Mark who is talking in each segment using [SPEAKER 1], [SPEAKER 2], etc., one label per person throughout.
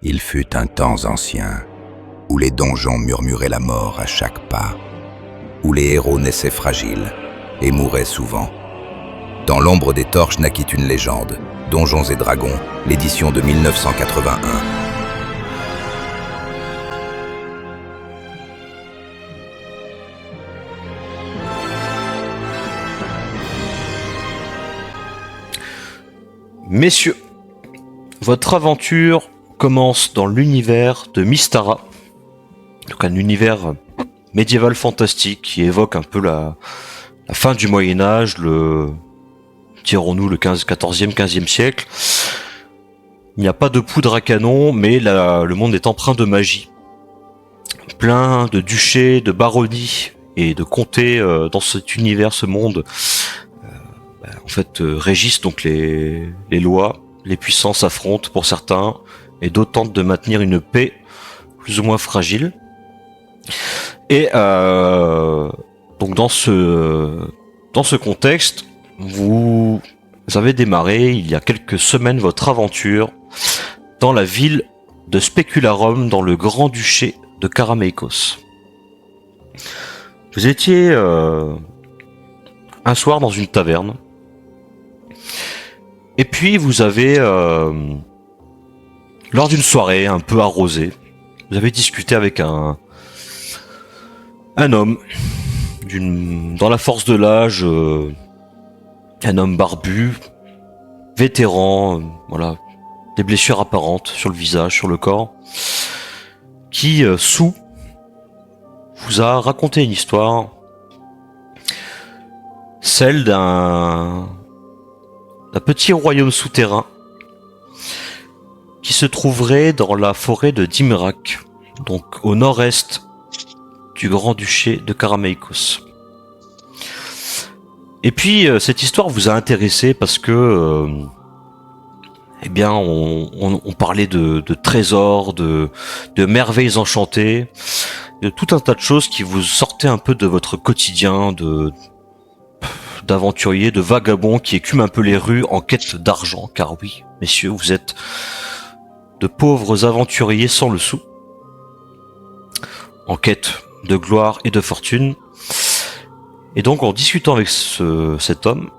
[SPEAKER 1] Il fut un temps ancien, où les donjons murmuraient la mort à chaque pas, où les héros naissaient fragiles et mouraient souvent. Dans l'ombre des torches naquit une légende, Donjons et Dragons, l'édition de 1981.
[SPEAKER 2] Messieurs, votre aventure commence dans l'univers de Mystara, donc un univers médiéval fantastique qui évoque un peu la fin du Moyen-Âge, dirons-nous le 14e, 15e siècle. Il n'y a pas de poudre à canon, mais le monde est empreint de magie. Plein de duchés, de baronnies et de comtés dans cet univers, ce monde. Régissent donc les lois, les puissances s'affrontent pour certains, et d'autres tentent de maintenir une paix plus ou moins fragile. Et donc dans ce contexte, vous avez démarré il y a quelques semaines votre aventure dans la ville de Specularum, dans le Grand-Duché de Karameikos. Vous étiez un soir dans une taverne. Et puis vous avez, lors d'une soirée un peu arrosée, vous avez discuté avec un homme dans la force de l'âge, un homme barbu, vétéran, voilà, des blessures apparentes sur le visage, sur le corps, qui sous vous a raconté une histoire, celle d'un petit royaume souterrain qui se trouverait dans la forêt de Dimrak, donc au nord-est du Grand-Duché de Karameikos. Et puis cette histoire vous a intéressé parce que on parlait de trésors, de merveilles enchantées, de tout un tas de choses qui vous sortaient un peu de votre quotidien, d'aventuriers, de vagabonds qui écument un peu les rues en quête d'argent, car oui, messieurs, vous êtes de pauvres aventuriers sans le sou, en quête de gloire et de fortune. Et donc, en discutant avec cet homme,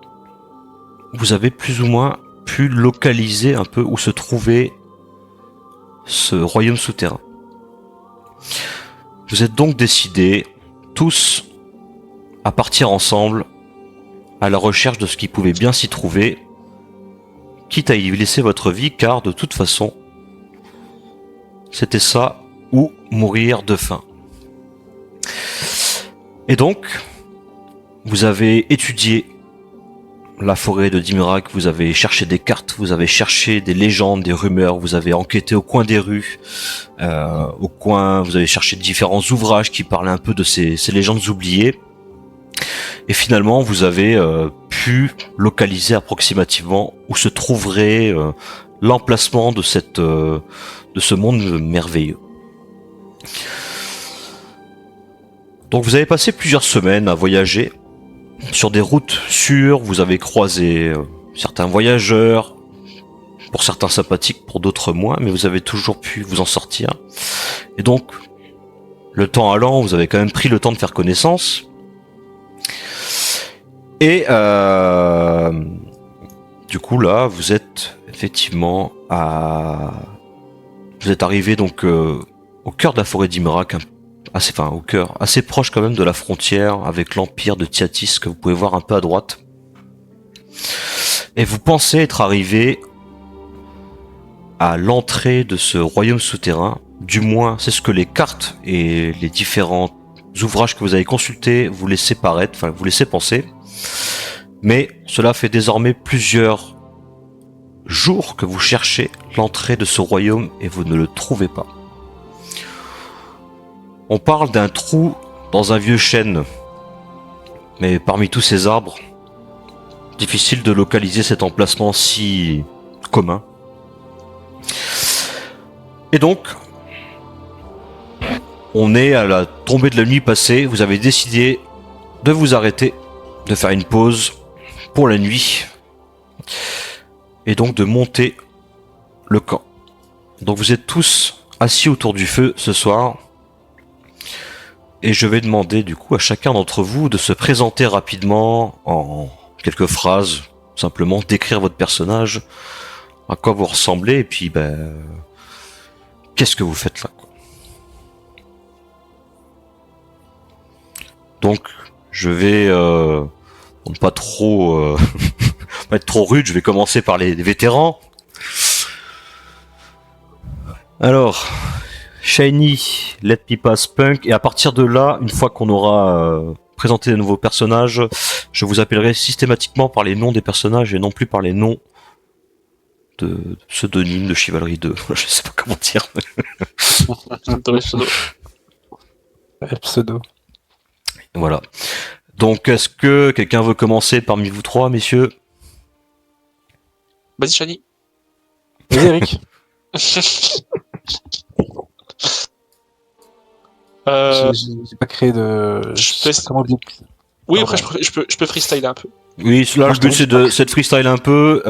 [SPEAKER 2] vous avez plus ou moins pu localiser un peu où se trouvait ce royaume souterrain. Vous êtes donc décidés, tous, à partir ensemble à la recherche de ce qui pouvait bien s'y trouver, quitte à y laisser votre vie, car de toute façon, c'était ça ou mourir de faim. Et donc, vous avez étudié la forêt de Dimrak, vous avez cherché des cartes, vous avez cherché des légendes, des rumeurs, vous avez enquêté au coin des rues, vous avez cherché différents ouvrages qui parlaient un peu de ces légendes oubliées. Et finalement, vous avez pu localiser approximativement où se trouverait l'emplacement de ce monde merveilleux. Donc vous avez passé plusieurs semaines à voyager sur des routes sûres, vous avez croisé certains voyageurs, pour certains sympathiques, pour d'autres moins, mais vous avez toujours pu vous en sortir. Et donc, le temps allant, vous avez quand même pris le temps de faire connaissance. Et du coup là, vous êtes effectivement vous êtes arrivé donc au cœur de la forêt d'Imrak, assez proche quand même de la frontière avec l'empire de Tiatis que vous pouvez voir un peu à droite. Et vous pensez être arrivé à l'entrée de ce royaume souterrain. Du moins, c'est ce que les cartes et les différents ouvrages que vous avez consultés vous laissaient vous laissaient penser. Mais cela fait désormais plusieurs jours que vous cherchez l'entrée de ce royaume et vous ne le trouvez pas. On parle d'un trou dans un vieux chêne, mais parmi tous ces arbres, difficile de localiser cet emplacement si commun. Et donc, on est à la tombée de la nuit passée, vous avez décidé de vous arrêter, de faire une pause pour la nuit, et donc de monter le camp. Donc vous êtes tous assis autour du feu ce soir. Et je vais demander du coup à chacun d'entre vous de se présenter rapidement en quelques phrases, simplement décrire votre personnage, à quoi vous ressemblez et puis qu'est-ce que vous faites là, quoi. Donc je vais pour ne pas trop pas être trop rude, je vais commencer par les vétérans. Alors, Shiny, Let Me Pass, Punk, et à partir de là, une fois qu'on aura présenté de nouveaux personnages, je vous appellerai systématiquement par les noms des personnages et non plus par les noms de pseudonymes de Chivalry 2. Je sais pas comment dire.
[SPEAKER 3] Pseudo.
[SPEAKER 2] Voilà. Donc, est-ce que quelqu'un veut commencer parmi vous trois, messieurs?
[SPEAKER 4] Vas-y, Shani.
[SPEAKER 3] Vas-y, Eric. J'ai pas créé de.
[SPEAKER 4] Oui, après, je peux freestyler un peu.
[SPEAKER 2] Oui, là, le but c'est de freestyle un peu.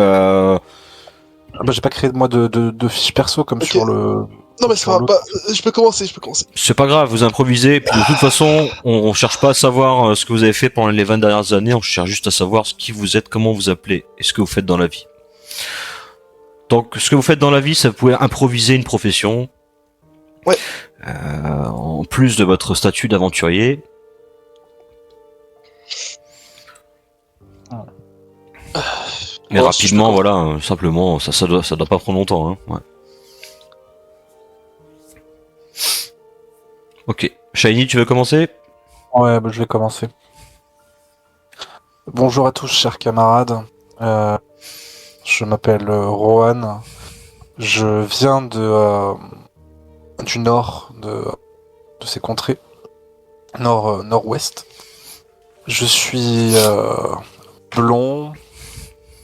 [SPEAKER 3] J'ai pas créé moi de fiche perso comme
[SPEAKER 5] Ok.
[SPEAKER 3] sur le.
[SPEAKER 5] Non, mais c'est pas grave, je peux commencer.
[SPEAKER 2] C'est pas grave, vous improvisez. Puis de toute façon, on cherche pas à savoir ce que vous avez fait pendant les 20 dernières années. On cherche juste à savoir qui vous êtes, comment vous appelez et ce que vous faites dans la vie. Donc, ce que vous faites dans la vie, ça vous pouvez improviser une profession.
[SPEAKER 5] Ouais.
[SPEAKER 2] En plus de votre statut d'aventurier. Mais rapidement, voilà, simplement, ça doit pas prendre longtemps, hein. Ouais. Ok. Shiny, tu veux commencer?
[SPEAKER 3] Ouais, je vais commencer. Bonjour à tous, chers camarades. Je m'appelle Rohan. Je viens du nord de ces contrées, nord-ouest. Je suis blond,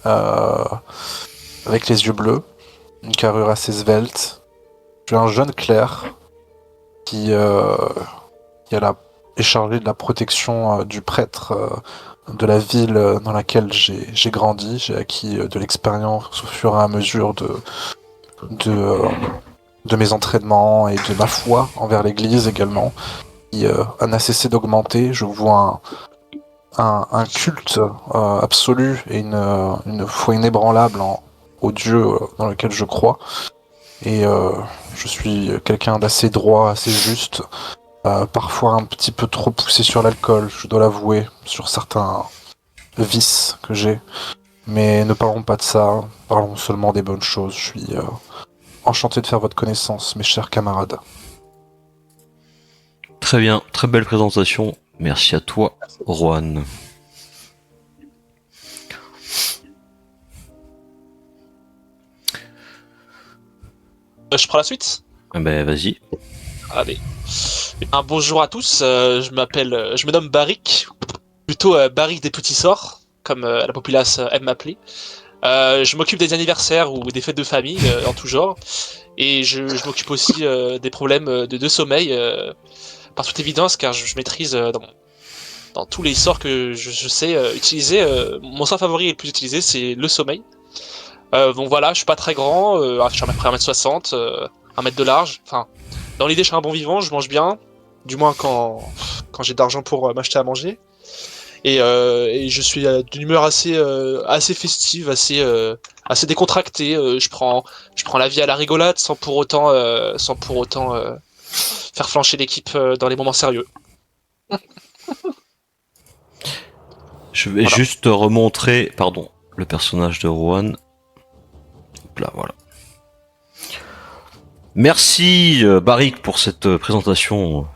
[SPEAKER 3] avec les yeux bleus, une carrure assez svelte. Je suis un jeune clerc qui est chargé de la protection du prêtre de la ville dans laquelle j'ai grandi. J'ai acquis de l'expérience au fur et à mesure de mes entraînements et de ma foi envers l'église également, qui n'a cessé d'augmenter. Je vois un culte absolu et une foi inébranlable au Dieu dans lequel je crois. Et je suis quelqu'un d'assez droit, assez juste, parfois un petit peu trop poussé sur l'alcool, je dois l'avouer, sur certains vices que j'ai. Mais ne parlons pas de ça, parlons seulement des bonnes choses. Je suis enchanté de faire votre connaissance, mes chers camarades.
[SPEAKER 2] Très bien, très belle présentation. Merci à toi, Rohan.
[SPEAKER 4] Je prends la suite.
[SPEAKER 2] Vas-y.
[SPEAKER 4] Allez. Bonjour à tous, je me nomme Barik, plutôt Barik des petits sorts, comme la populace aime m'appeler. Je m'occupe des anniversaires ou des fêtes de famille en tout genre, et je m'occupe aussi des problèmes de sommeil, par toute évidence, car je maîtrise dans tous les sorts que je sais utiliser. Mon sort favori et le plus utilisé, c'est le sommeil. Donc voilà, je suis pas très grand, je suis à peu près 1m60, 1 mètre de large, enfin... Dans l'idée, je suis un bon vivant, je mange bien, du moins quand j'ai d'argent pour m'acheter à manger. Et je suis d'une humeur assez festive, assez décontractée. Je prends la vie à la rigolade sans pour autant faire flancher l'équipe dans les moments sérieux.
[SPEAKER 2] Je vais juste remontrer, le personnage de Rohan. Hop là, voilà. Merci Barik pour cette présentation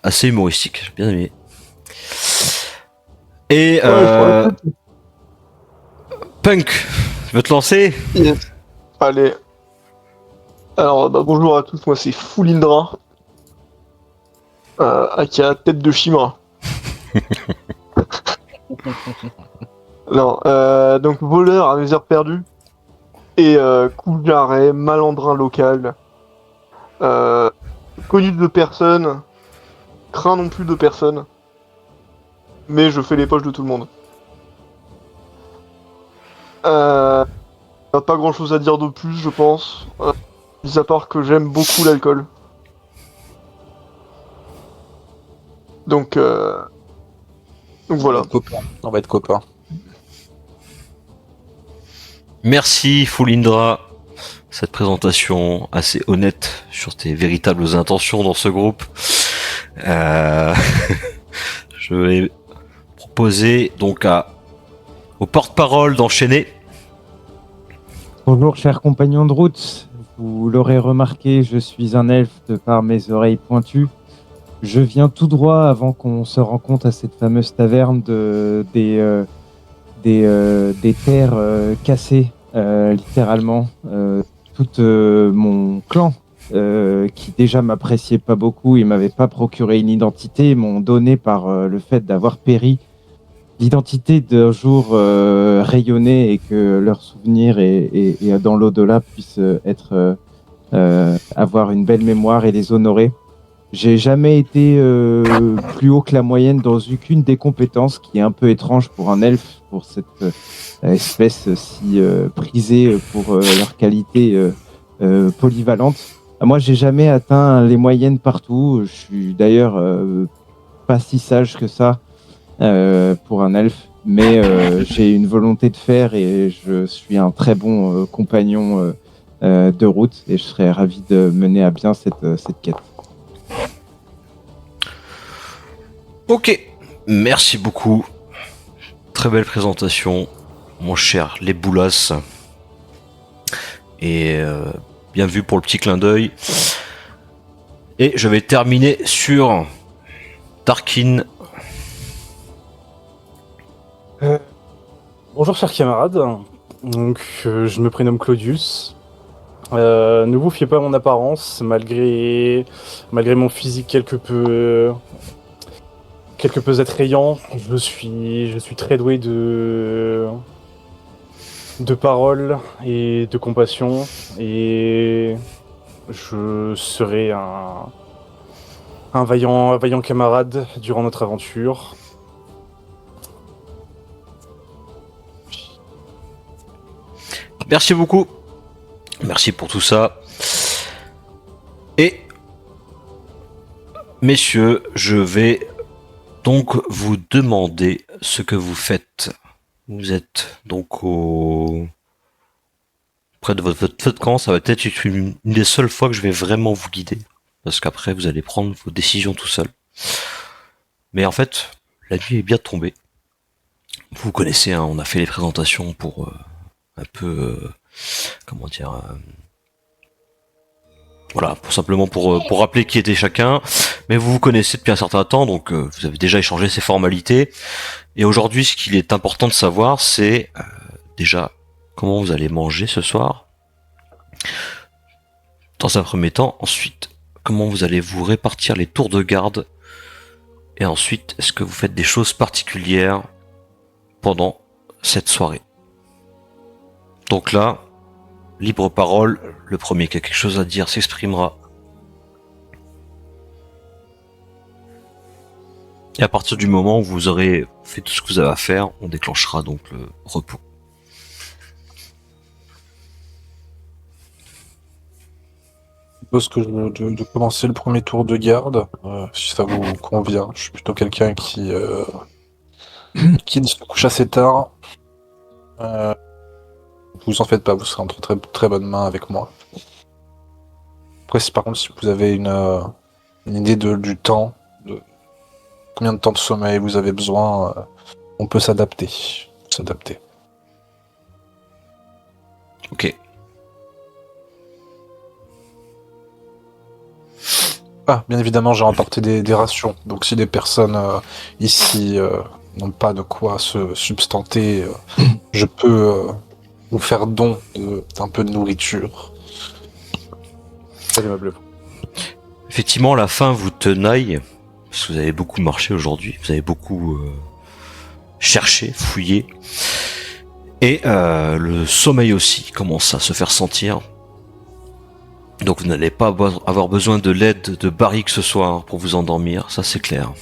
[SPEAKER 2] assez humoristique, j'ai bien aimé. Et Punk, tu veux te lancer?
[SPEAKER 6] Yes. Allez. Alors bonjour à tous, moi c'est Foulindra, aka tête de Chimera. Non, donc voleur à mes heures perdues. Et coup d'arrêt, malandrin local, connu de personne, craint non plus de personne, mais je fais les poches de tout le monde. pas grand chose à dire de plus, je pense. Mis à part que j'aime beaucoup l'alcool. Donc voilà.
[SPEAKER 3] On va être copains.
[SPEAKER 2] Merci Foulindra, cette présentation assez honnête sur tes véritables intentions dans ce groupe. Je vais proposer donc au porte-parole d'enchaîner.
[SPEAKER 7] Bonjour chers compagnons de route, vous l'aurez remarqué, je suis un elfe de par mes oreilles pointues. Je viens tout droit avant qu'on se rencontre à cette fameuse taverne des terres cassées, littéralement. Tout mon clan, qui déjà m'appréciait pas beaucoup et m'avait pas procuré une identité, m'ont donné par le fait d'avoir péri l'identité d'un jour rayonner et que leur souvenir et dans l'au-delà puissent avoir une belle mémoire et les honorer. J'ai jamais été plus haut que la moyenne dans aucune des compétences, qui est un peu étrange pour un elfe, pour cette espèce si prisée pour leur qualité polyvalente. Moi, j'ai jamais atteint les moyennes partout. Je suis d'ailleurs pas si sage que ça pour un elfe, mais j'ai une volonté de faire et je suis un très bon compagnon de route et je serais ravi de mener à bien cette quête.
[SPEAKER 2] Ok, merci beaucoup. Très belle présentation, mon cher Les Boulas. Et bien vu pour le petit clin d'œil. Et je vais terminer sur Tarkin.
[SPEAKER 8] Bonjour chers camarades, donc je me prénomme Claudius. Ne vous fiez pas à mon apparence, malgré mon physique quelque peu attrayant. Je suis très doué de paroles et de compassion, et je serai un vaillant camarade durant notre aventure.
[SPEAKER 2] Merci beaucoup. Merci pour tout ça. Et messieurs, je vais donc vous demander ce que vous faites. Vous êtes donc près de votre camp. Ça va peut-être être une des seules fois que je vais vraiment vous guider, parce qu'après vous allez prendre vos décisions tout seul. Mais en fait, la nuit est bien tombée. Vous connaissez, hein, on a fait les présentations pour un peu, comment dire, voilà, pour rappeler qui était chacun. Mais vous vous connaissez depuis un certain temps, donc vous avez déjà échangé ces formalités. Et aujourd'hui, ce qu'il est important de savoir, c'est déjà comment vous allez manger ce soir, dans un premier temps. Ensuite, comment vous allez vous répartir les tours de garde. Et ensuite, est-ce que vous faites des choses particulières pendant cette soirée? Donc là, libre parole, le premier qui a quelque chose à dire s'exprimera. Et à partir du moment où vous aurez fait tout ce que vous avez à faire, on déclenchera donc le repos.
[SPEAKER 3] Je propose de commencer le premier tour de garde, si ça vous convient. Je suis plutôt quelqu'un qui ne se couche assez tard. Vous en faites pas, vous serez entre très, très bonnes mains avec moi. Après, par contre, si vous avez une idée du temps, de combien de temps de sommeil vous avez besoin, on peut s'adapter.
[SPEAKER 2] Ok.
[SPEAKER 3] Ah, bien évidemment, j'ai emporté des rations. Donc si des personnes ici n'ont pas de quoi se substanter, je peux vous faire don d'un peu de nourriture.
[SPEAKER 8] C'est aimable.
[SPEAKER 2] Effectivement, la faim vous tenaille, parce que vous avez beaucoup marché aujourd'hui, vous avez beaucoup cherché, fouillé, et le sommeil aussi commence à se faire sentir. Donc vous n'allez pas avoir besoin de l'aide de Barrick ce soir pour vous endormir, ça c'est clair.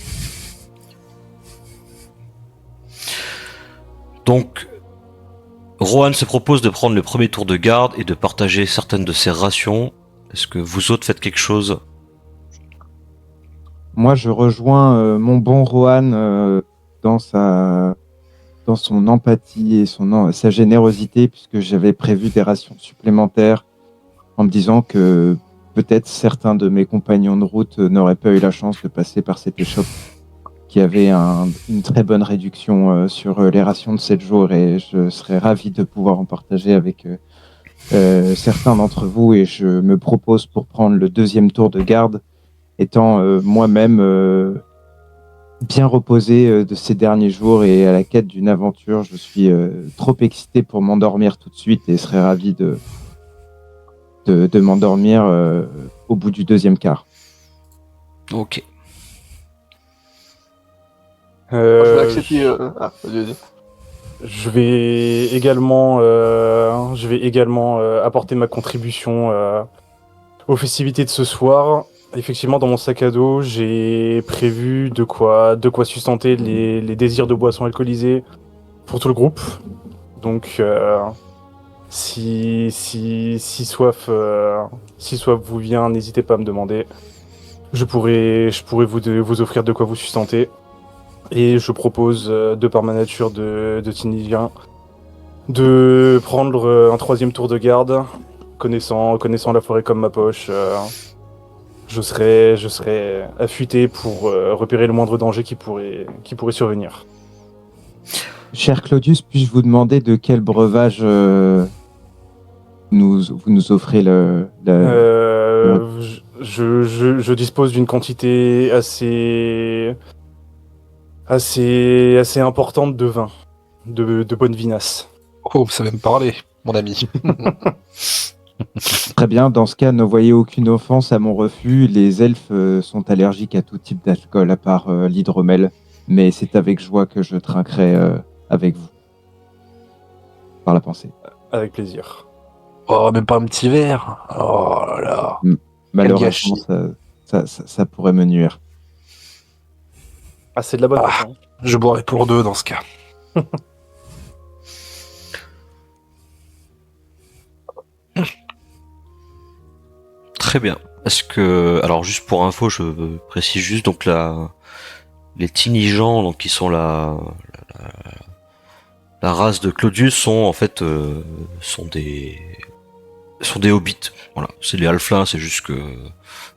[SPEAKER 2] Donc, Rohan se propose de prendre le premier tour de garde et de partager certaines de ses rations. Est-ce que vous autres faites quelque chose?
[SPEAKER 7] Moi, je rejoins mon bon Rohan dans son empathie et sa générosité, puisque j'avais prévu des rations supplémentaires en me disant que peut-être certains de mes compagnons de route n'auraient pas eu la chance de passer par cette échoppe qui avait une très bonne réduction sur les rations de 7 jours, et je serais ravi de pouvoir en partager avec certains d'entre vous, et je me propose pour prendre le deuxième tour de garde, étant moi-même bien reposé de ces derniers jours et à la quête d'une aventure. Je suis trop excité pour m'endormir tout de suite et serais ravi de m'endormir au bout du deuxième quart.
[SPEAKER 2] Ok.
[SPEAKER 6] Je vais accepter. Vas-y.
[SPEAKER 8] Je vais également apporter ma contribution aux festivités de ce soir. Effectivement, dans mon sac à dos, j'ai prévu de quoi sustenter les désirs de boissons alcoolisées pour tout le groupe. Donc, si soif vous vient, n'hésitez pas à me demander. Je pourrais vous offrir de quoi vous sustenter. Et je propose, de par ma nature de Tinivien, de prendre un troisième tour de garde. Connaissant la forêt comme ma poche, je serai affûté pour repérer le moindre danger qui pourrait survenir.
[SPEAKER 7] Cher Claudius, puis-je vous demander de quel breuvage vous nous offrez
[SPEAKER 8] Je dispose d'une quantité assez importante de vin, de bonne vinasse.
[SPEAKER 3] Oh, vous savez me parler, mon ami.
[SPEAKER 7] Très bien, dans ce cas, ne voyez aucune offense à mon refus. Les elfes sont allergiques à tout type d'alcool à part l'hydromel, mais c'est avec joie que je trinquerai avec vous. Par la pensée.
[SPEAKER 8] Avec plaisir.
[SPEAKER 3] Oh, même pas un petit verre. Oh là là.
[SPEAKER 7] Malheureusement, ça pourrait me nuire.
[SPEAKER 8] Ah, c'est de la bonne façon.
[SPEAKER 3] Je boirai pour deux dans ce cas.
[SPEAKER 2] Très bien. Est-ce que... Alors, juste pour info, je précise juste, donc les Tinigens, donc qui sont la race de Claudius, sont en fait sont des hobbits. Voilà, c'est les halflins, c'est juste que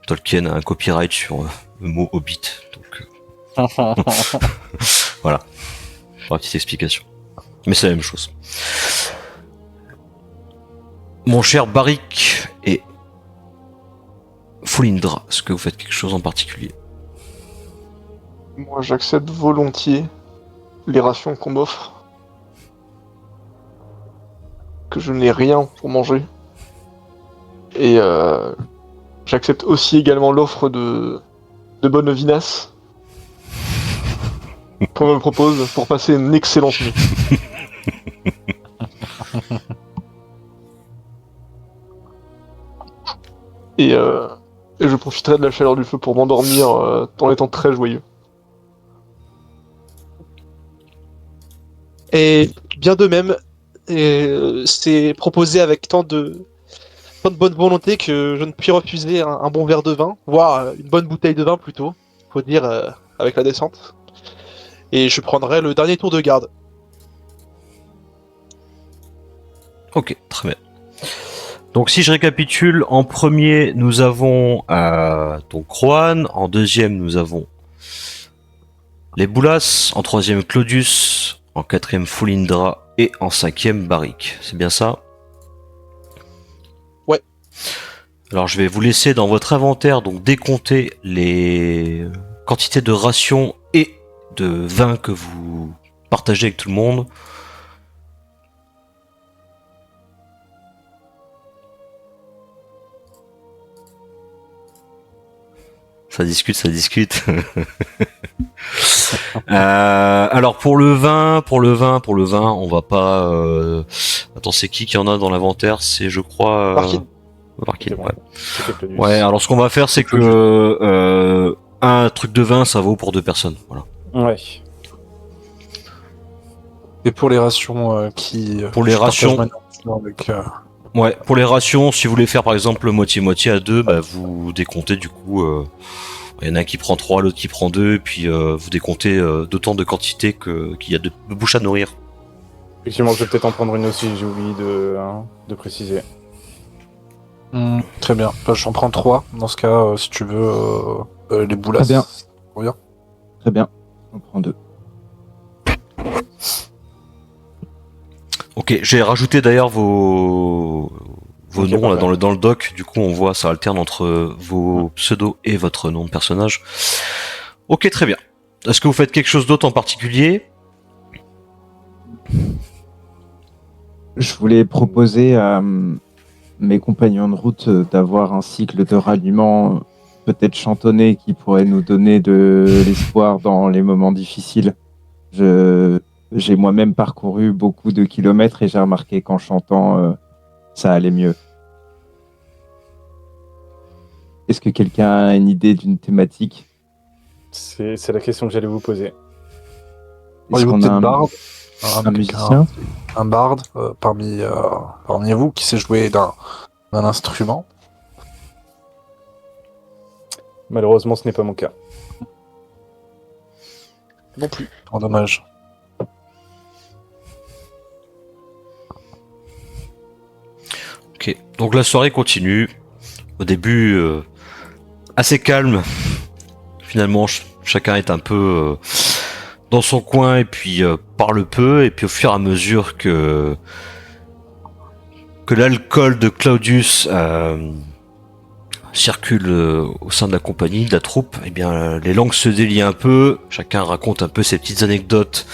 [SPEAKER 2] Tolkien a un copyright sur le mot hobbit. Donc voilà, pour la petite explication. Mais c'est la même chose. Mon cher Barik et Foulindra, est-ce que vous faites quelque chose en particulier?
[SPEAKER 6] Moi, j'accepte volontiers les rations qu'on m'offre. Que je n'ai rien pour manger. Et j'accepte aussi également l'offre de bonne vinasse qu'on me propose pour passer une excellente nuit. Et je profiterai de la chaleur du feu pour m'endormir en étant très joyeux.
[SPEAKER 4] Et bien de même, c'est proposé avec tant de bonne volonté que je ne puis refuser un bon verre de vin, voire une bonne bouteille de vin plutôt, faut dire, avec la descente. Et je prendrai le dernier tour de garde.
[SPEAKER 2] Ok, très bien. Donc si je récapitule, en premier nous avons donc Rohan, en deuxième nous avons les Boulas, en troisième Claudius, en quatrième Foulindra et en cinquième Barik. C'est bien ça?
[SPEAKER 4] Ouais.
[SPEAKER 2] Alors je vais vous laisser dans votre inventaire donc décompter les quantités de rations et de vin que vous partagez avec tout le monde. Ça discute. Alors pour le vin, on va pas. Attends, c'est qui en a dans l'inventaire? C'est, je crois. Marquin, ouais. Ouais. Alors ce qu'on va faire, c'est que un truc de vin, ça vaut pour 2 personnes. Voilà.
[SPEAKER 8] Ouais.
[SPEAKER 3] Et pour les rations
[SPEAKER 2] Pour les
[SPEAKER 3] je partage
[SPEAKER 2] rations-
[SPEAKER 3] ma nourriture avec,
[SPEAKER 2] Ouais, pour les rations, si vous voulez faire par exemple moitié-moitié à deux, bah, vous décomptez du coup. Il y en a un qui prend 3, l'autre qui prend 2, et puis vous décomptez d'autant de quantité qu'il y a de bouches à nourrir.
[SPEAKER 8] Effectivement, je vais peut-être en prendre une aussi, j'ai oublié de préciser.
[SPEAKER 3] Très bien. Bah, j'en prends 3 dans ce cas, si tu veux, les boulasses.
[SPEAKER 7] Très bien.
[SPEAKER 3] Trop bien.
[SPEAKER 7] Très bien. On prend 2.
[SPEAKER 2] Ok, j'ai rajouté d'ailleurs vos
[SPEAKER 8] Ok,
[SPEAKER 2] noms là,
[SPEAKER 8] parfait.
[SPEAKER 2] dans le doc. Du coup, on voit ça alterne entre vos pseudos et votre nom de personnage. Ok, très bien. Est-ce que vous faites quelque chose d'autre en particulier?
[SPEAKER 7] Je voulais proposer à mes compagnons de route d'avoir un cycle de ralliement peut-être chantonné qui pourrait nous donner de l'espoir dans les moments difficiles. J'ai moi-même parcouru beaucoup de kilomètres et j'ai remarqué qu'en chantant, ça allait mieux. Est-ce que quelqu'un a une idée d'une thématique?
[SPEAKER 8] C'est la question que j'allais vous poser.
[SPEAKER 7] Est-ce
[SPEAKER 3] Auriez-vous
[SPEAKER 7] qu'on a
[SPEAKER 3] peut-être
[SPEAKER 7] un,
[SPEAKER 3] barde,
[SPEAKER 7] un
[SPEAKER 3] quelqu'un-
[SPEAKER 7] musicien?
[SPEAKER 3] un barde parmi vous qui sait jouer d'un instrument?
[SPEAKER 8] Malheureusement, ce n'est pas mon cas.
[SPEAKER 4] Non plus.
[SPEAKER 3] Oh, dommage.
[SPEAKER 2] Ok, donc la soirée continue. Au début, assez calme. Finalement, chacun est un peu dans son coin et puis parle peu. Et puis au fur et à mesure que l'alcool de Claudius circule au sein de la compagnie, de la troupe, eh bien les langues se délient un peu. Chacun raconte un peu ses petites anecdotes,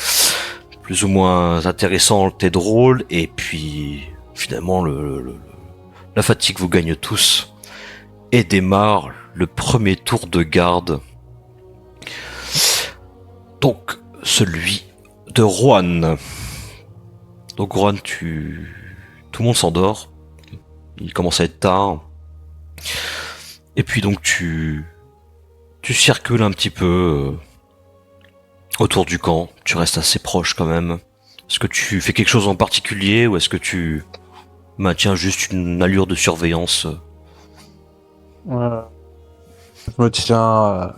[SPEAKER 2] plus ou moins intéressantes et drôles. Et puis finalement, la fatigue vous gagne tous. Et démarre le premier tour de garde. Donc, celui de Juan. Donc Juan, tout le monde s'endort. Il commence à être tard. Et puis donc tu circules un petit peu autour du camp. Tu restes assez proche quand même. Est-ce que tu fais quelque chose en particulier ou est-ce que tu maintiens juste une allure de surveillance?
[SPEAKER 3] Je me tiens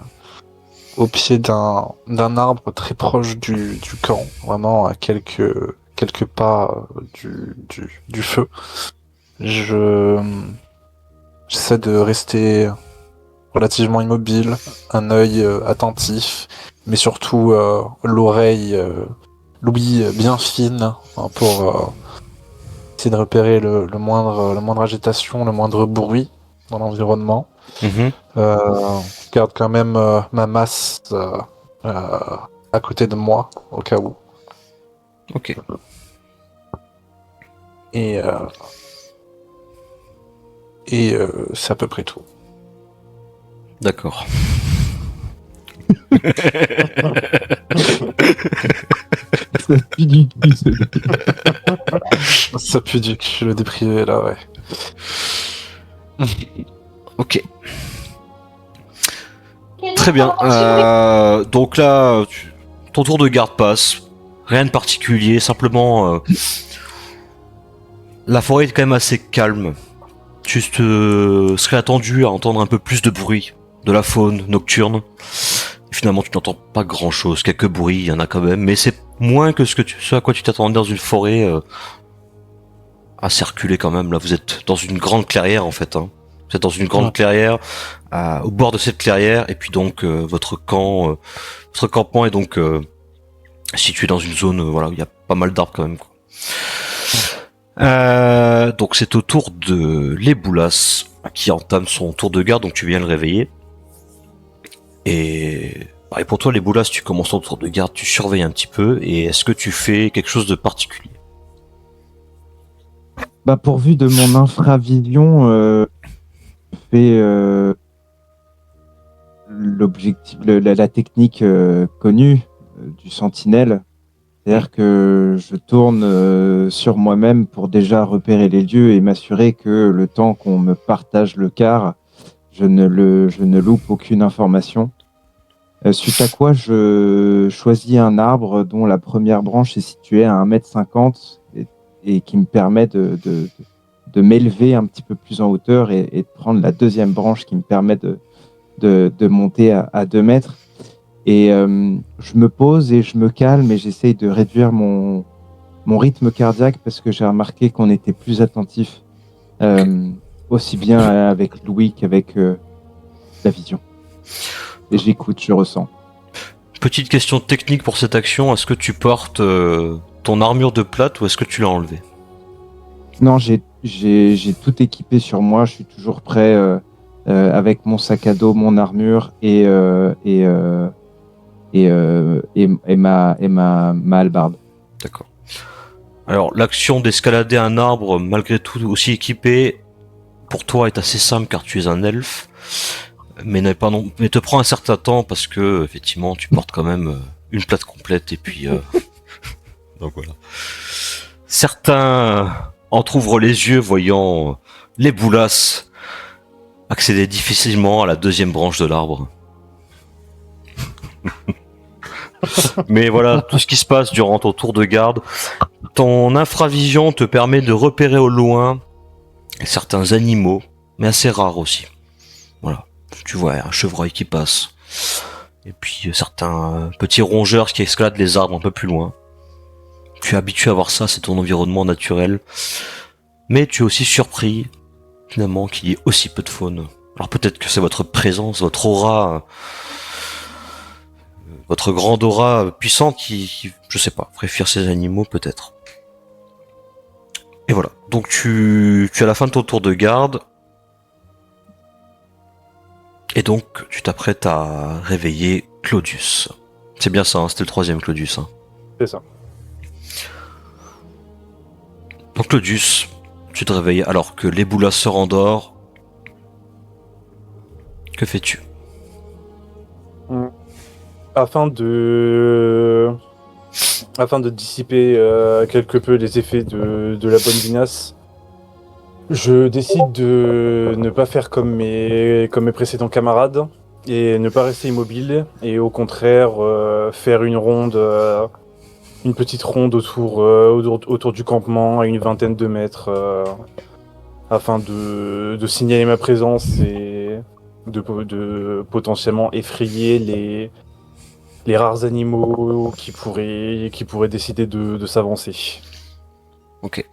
[SPEAKER 3] au pied d'un arbre très proche du camp, vraiment à quelques pas du feu. J'essaie de rester relativement immobile, un œil attentif, mais surtout l'ouïe bien fine pour essayer de repérer le moindre agitation, le moindre bruit dans l'environnement.
[SPEAKER 2] Mhm.
[SPEAKER 3] Je garde quand même ma masse à côté de moi, au cas où.
[SPEAKER 2] Ok.
[SPEAKER 3] Et c'est à peu près tout.
[SPEAKER 2] D'accord.
[SPEAKER 7] Ça pue du cul, ce-
[SPEAKER 3] Ça pue du cul, le déprivé, là, ouais.
[SPEAKER 2] Ok. Très bien. Donc là, ton tour de garde passe. Rien de particulier, simplement la forêt est quand même assez calme. Juste serais attendu à entendre un peu plus de bruit de la faune nocturne. Et finalement, tu n'entends pas grand chose. Quelques bruits, il y en a quand même, mais c'est moins que ce à quoi tu t'attendais dans une forêt à circuler quand même. Là, vous êtes dans une grande clairière en fait. Hein. Vous êtes dans une grande clairière, au bord de cette clairière, et puis donc votre campement est donc situé dans une zone voilà, où il y a pas mal d'arbres quand même. Quoi. Donc c'est au tour de Leboulas qui entame son tour de garde, donc tu viens le réveiller. Et pour toi Leboulas, tu commences ton tour de garde, tu surveilles un petit peu, et est-ce que tu fais quelque chose de particulier?
[SPEAKER 7] Bah, pourvu de mon infravision, je fais l'objectif, la technique connue du sentinelle. C'est-à-dire que je tourne sur moi-même pour déjà repérer les lieux et m'assurer que le temps qu'on me partage le quart, je ne loupe aucune information. Suite à quoi, je choisis un arbre dont la première branche est située à 1,50 m et qui me permet de m'élever un petit peu plus en hauteur et de prendre la deuxième branche qui me permet de monter à 2 mètres. Et je me pose et je me calme et j'essaye de réduire mon rythme cardiaque parce que j'ai remarqué qu'on était plus attentif, aussi bien avec Louis qu'avec la vision. Et j'écoute, je ressens.
[SPEAKER 2] Petite question technique pour cette action, est-ce que tu portes ton armure de plate ou est-ce que tu l'as enlevée?
[SPEAKER 7] Non, j'ai tout équipé sur moi, je suis toujours prêt avec mon sac à dos, mon armure et ma hallebarde.
[SPEAKER 2] D'accord. Alors, l'action d'escalader un arbre, malgré tout aussi équipé, pour toi est assez simple car tu es un elfe, mais te prend un certain temps parce que, effectivement, tu portes quand même une plate complète et puis... Donc voilà. Certains entrouvrent les yeux voyant les boulasses accéder difficilement à la deuxième branche de l'arbre. Mais voilà, tout ce qui se passe durant ton tour de garde. Ton infravision te permet de repérer au loin certains animaux, mais assez rares aussi. Voilà, tu vois un chevreuil qui passe. Et puis certains petits rongeurs qui escaladent les arbres un peu plus loin. Tu es habitué à voir ça, c'est ton environnement naturel. Mais tu es aussi surpris, finalement, qu'il y ait aussi peu de faune. Alors peut-être que c'est votre présence, votre aura... votre grande aura puissante qui, je sais pas, ferait fuir ces animaux peut-être. Et voilà. Donc tu as la fin de ton tour de garde. Et donc tu t'apprêtes à réveiller Claudius. C'est bien ça, hein, c'était le troisième Claudius. Hein.
[SPEAKER 8] C'est ça.
[SPEAKER 2] Donc Claudius, tu te réveilles alors que l'Eboula se rendort. Que fais-tu?
[SPEAKER 8] Afin de dissiper quelque peu les effets de la bonne vinasse, je décide de ne pas faire comme mes précédents camarades et ne pas rester immobile et au contraire faire une petite ronde autour du campement à une vingtaine de mètres afin de signaler ma présence et de potentiellement effrayer les rares animaux qui pourraient décider de s'avancer.
[SPEAKER 2] Ok.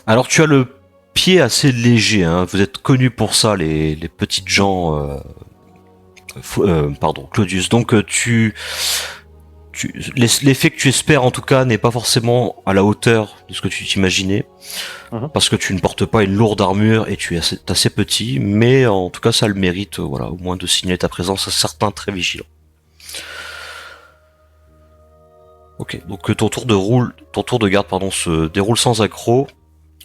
[SPEAKER 2] Alors tu as le pied assez léger, hein. Vous êtes connus pour ça, les petites gens... pardon, Claudius. Donc l'effet que tu espères en tout cas n'est pas forcément à la hauteur de ce que tu t'imaginais, parce que tu ne portes pas une lourde armure et tu es assez petit, mais en tout cas ça a le mérite, voilà, au moins de signaler ta présence à certains très vigilants. Ok, donc ton tour de garde se déroule sans accroc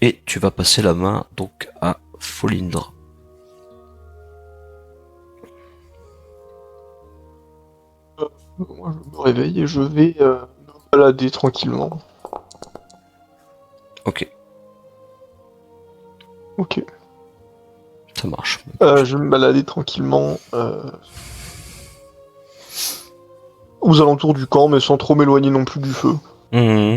[SPEAKER 2] et tu vas passer la main donc à Folindre.
[SPEAKER 6] Moi, je me réveille et je vais me balader tranquillement.
[SPEAKER 2] Ok,
[SPEAKER 6] Ok.
[SPEAKER 2] ça marche.
[SPEAKER 6] Je vais me balader tranquillement aux alentours du camp, mais sans trop m'éloigner non plus du feu.
[SPEAKER 2] Mmh.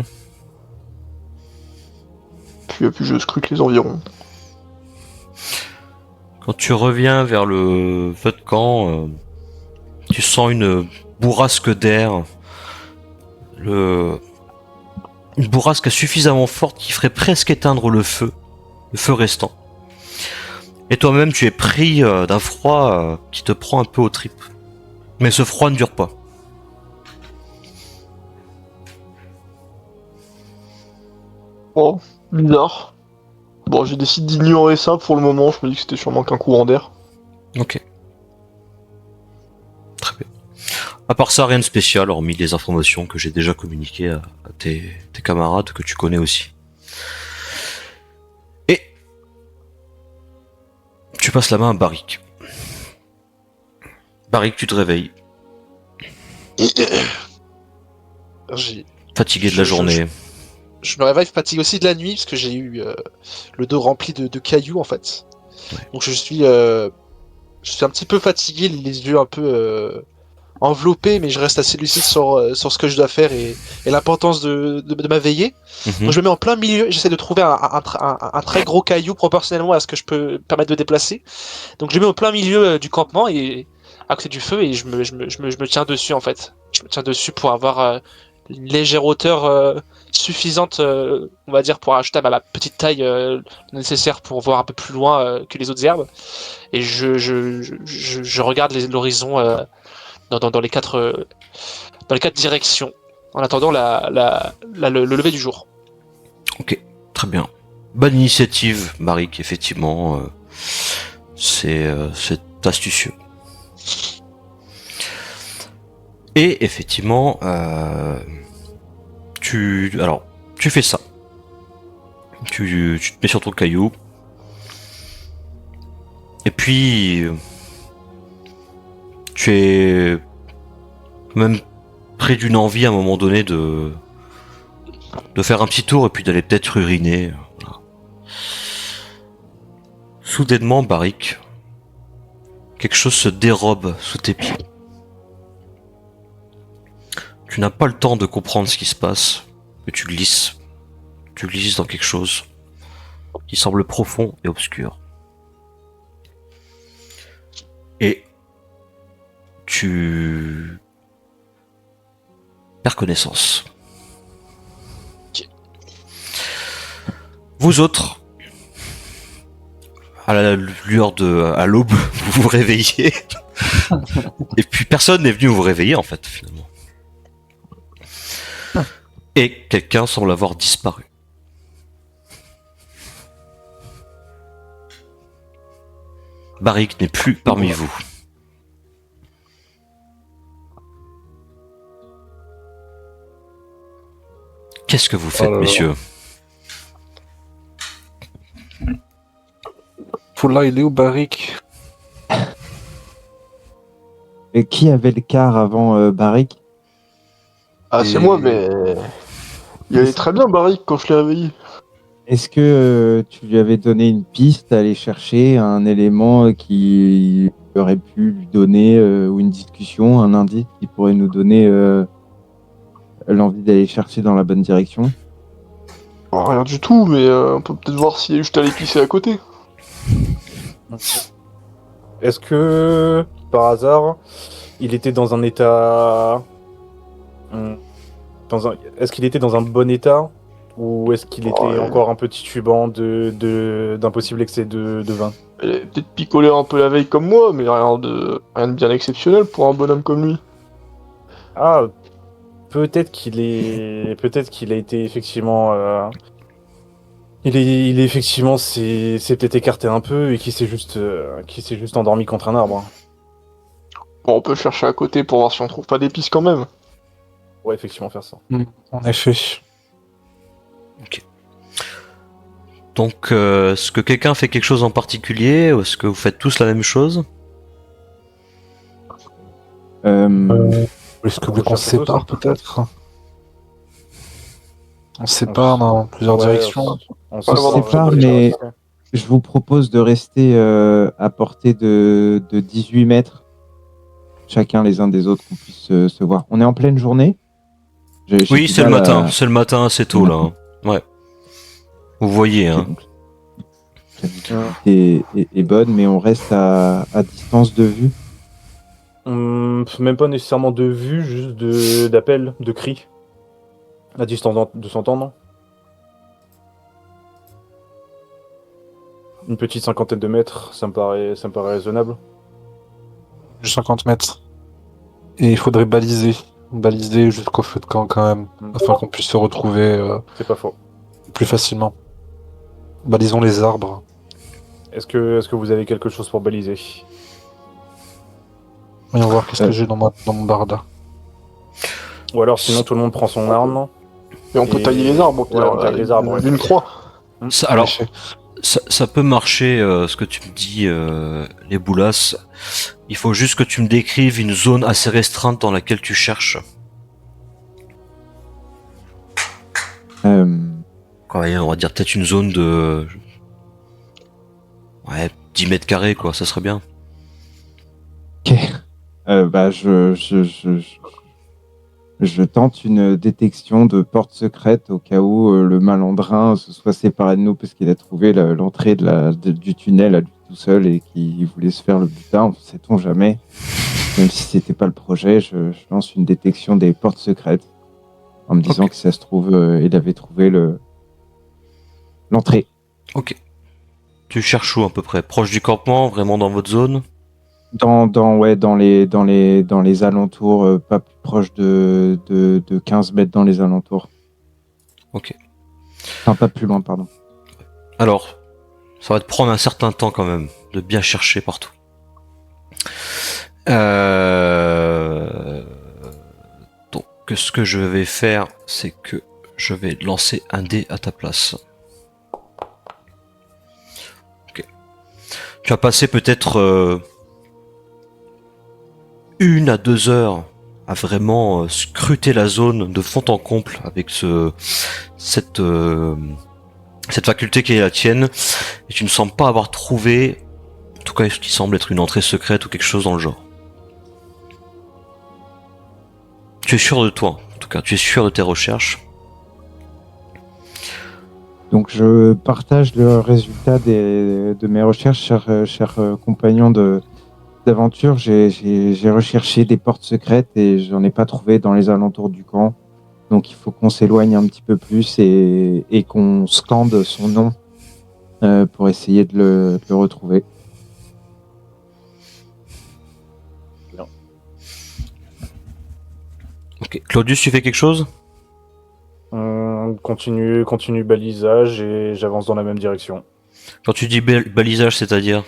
[SPEAKER 6] Puis je scrute les environs.
[SPEAKER 2] Quand tu reviens vers le feu de camp, tu sens une bourrasque d'air. Une bourrasque suffisamment forte qui ferait presque éteindre le feu restant. Et toi-même, tu es pris d'un froid qui te prend un peu aux tripes. Mais ce froid ne dure pas.
[SPEAKER 6] Oh, bizarre. Bon, j'ai décidé d'ignorer ça pour le moment, je me dis que c'était sûrement qu'un courant d'air.
[SPEAKER 2] Ok. Très bien. À part ça, rien de spécial, hormis les informations que j'ai déjà communiquées à tes camarades que tu connais aussi. Et tu passes la main à Barik. Barik, tu te réveilles. Fatigué de la journée.
[SPEAKER 4] Je me réveille fatigué aussi de la nuit parce que j'ai eu le dos rempli de cailloux en fait.
[SPEAKER 2] Ouais.
[SPEAKER 4] Donc je suis
[SPEAKER 5] Je suis un petit peu fatigué, les yeux un peu enveloppés, mais je reste assez lucide sur ce que je dois faire et l'importance de ma veillée.
[SPEAKER 2] Mhm.
[SPEAKER 5] Donc je me mets en plein milieu, j'essaie de trouver un très gros caillou proportionnellement à ce que je peux permettre de déplacer. Donc je me mets au plein milieu du campement et à côté du feu et je me tiens dessus en fait. Je me tiens dessus pour avoir une légère hauteur suffisante, on va dire, pour ajouter à ma petite taille nécessaire pour voir un peu plus loin que les autres herbes. Et je regarde l'horizon dans les quatre directions en attendant le lever du jour.
[SPEAKER 2] Ok, très bien. Bonne initiative, Barik, effectivement. C'est astucieux. Et effectivement, tu fais ça. Tu te mets sur ton caillou. Et puis, tu es même pris d'une envie à un moment donné de faire un petit tour et puis d'aller peut-être uriner. Voilà. Soudainement, Barik, quelque chose se dérobe sous tes pieds. Tu n'as pas le temps de comprendre ce qui se passe, mais tu glisses. Tu glisses dans quelque chose qui semble profond et obscur. Et tu perds connaissance. Vous autres, à la lueur à l'aube, vous vous réveillez. Et puis personne n'est venu vous réveiller en fait, finalement. Et quelqu'un semble avoir disparu. Barik n'est plus parmi vous. Qu'est-ce que vous faites, messieurs?
[SPEAKER 3] Poula, il est où, Barik?
[SPEAKER 7] Et qui avait le quart avant Barik?
[SPEAKER 6] Ah, c'est moi, mais. Il allait très bien, Barik, quand je l'ai réveillé.
[SPEAKER 7] Est-ce que tu lui avais donné une piste à aller chercher, un élément qui aurait pu lui donner, ou une discussion, un indice qui pourrait nous donner l'envie d'aller chercher dans la bonne direction?
[SPEAKER 6] Oh, rien du tout, mais on peut peut-être voir s'il est juste allé pisser à côté.
[SPEAKER 8] Est-ce que, par hasard, il était dans un état... Est-ce qu'il était dans un bon état? Ou est-ce qu'il était encore un peu titubant d'un possible excès de vin?
[SPEAKER 6] Il avait peut-être picolé un peu la veille comme moi, mais rien de bien exceptionnel pour un bonhomme comme lui.
[SPEAKER 8] Ah, peut-être qu'il a été effectivement... Il est effectivement s'est peut-être écarté un peu et qu'il s'est juste endormi contre un arbre.
[SPEAKER 6] Bon, on peut chercher à côté pour voir si on trouve pas des pistes quand même.
[SPEAKER 8] Ouais, effectivement, faire ça.
[SPEAKER 3] En effet.
[SPEAKER 2] Ok. Donc, est-ce que quelqu'un fait quelque chose en particulier ou est-ce que vous faites tous la même chose?
[SPEAKER 3] Est-ce que vous voulez qu'on se
[SPEAKER 8] cherche
[SPEAKER 3] sépare,
[SPEAKER 8] tous,
[SPEAKER 3] peut-être? On se sépare dans plusieurs directions.
[SPEAKER 8] On
[SPEAKER 7] se sépare, mais je vous propose de rester à portée de 18 mètres, chacun les uns des autres, qu'on puisse se voir. On est en pleine journée?
[SPEAKER 2] Oui, c'est le matin. C'est le matin assez tôt, là. Hein. Ouais. Vous voyez, hein.
[SPEAKER 7] La visibilité est bonne, mais on reste à distance de vue.
[SPEAKER 8] Même pas nécessairement de vue, juste d'appel, de cri. À distance de s'entendre. Une petite cinquantaine de mètres, ça me paraît raisonnable.
[SPEAKER 3] 50 mètres. Et il faudrait baliser. Baliser jusqu'au feu de camp quand même. Afin qu'on puisse se retrouver
[SPEAKER 8] C'est pas faux.
[SPEAKER 3] plus facilement. Balisons les arbres.
[SPEAKER 8] Est-ce que vous avez quelque chose pour baliser?
[SPEAKER 3] Voyons voir qu'est-ce que j'ai dans mon barda.
[SPEAKER 8] Ou alors sinon tout le monde prend son arme.
[SPEAKER 6] Et on peut tailler les arbres,
[SPEAKER 8] Ouais, on taille les arbres, ouais.
[SPEAKER 6] d'une croix.
[SPEAKER 2] Alors, ça peut marcher, ce que tu me dis, les boulasses. Il faut juste que tu me décrives une zone assez restreinte dans laquelle tu cherches. Ouais, on va dire peut-être une zone de... Ouais, 10 mètres carrés, quoi, ça serait bien.
[SPEAKER 7] je tente une détection de porte secrète au cas où le malandrin se soit séparé de nous parce qu'il a trouvé l'entrée du tunnel à lui tout seul et qu'il voulait se faire le butin. Sait-on jamais. Même si c'était pas le projet, je lance une détection des portes secrètes en me disant que ça se trouve, il avait trouvé l'entrée.
[SPEAKER 2] Ok. Tu cherches où à peu près? Proche du campement, vraiment dans votre zone?
[SPEAKER 7] Dans les alentours, pas plus proche de 15 mètres dans les alentours.
[SPEAKER 2] Ok.
[SPEAKER 7] Enfin, pas plus loin, pardon.
[SPEAKER 2] Alors, ça va te prendre un certain temps quand même de bien chercher partout. Donc, ce que je vais faire, c'est que je vais lancer un dé à ta place. Ok. Tu vas passer peut-être 1 à 2 heures à vraiment scruter la zone de fond en comble avec cette faculté qui est la tienne, et tu ne sembles pas avoir trouvé, en tout cas ce qui semble être une entrée secrète ou quelque chose dans le genre. Tu es sûr de toi, en tout cas, tu es sûr de tes recherches.
[SPEAKER 7] Donc je partage le résultat de mes recherches, cher compagnon d'aventure. J'ai recherché des portes secrètes et j'en ai pas trouvé dans les alentours du camp. Donc il faut qu'on s'éloigne un petit peu plus et qu'on scande son nom pour essayer de le retrouver.
[SPEAKER 2] Ok. Claudius, tu fais quelque chose?
[SPEAKER 8] Continue balisage et j'avance dans la même direction.
[SPEAKER 2] Quand tu dis balisage, c'est-à-dire?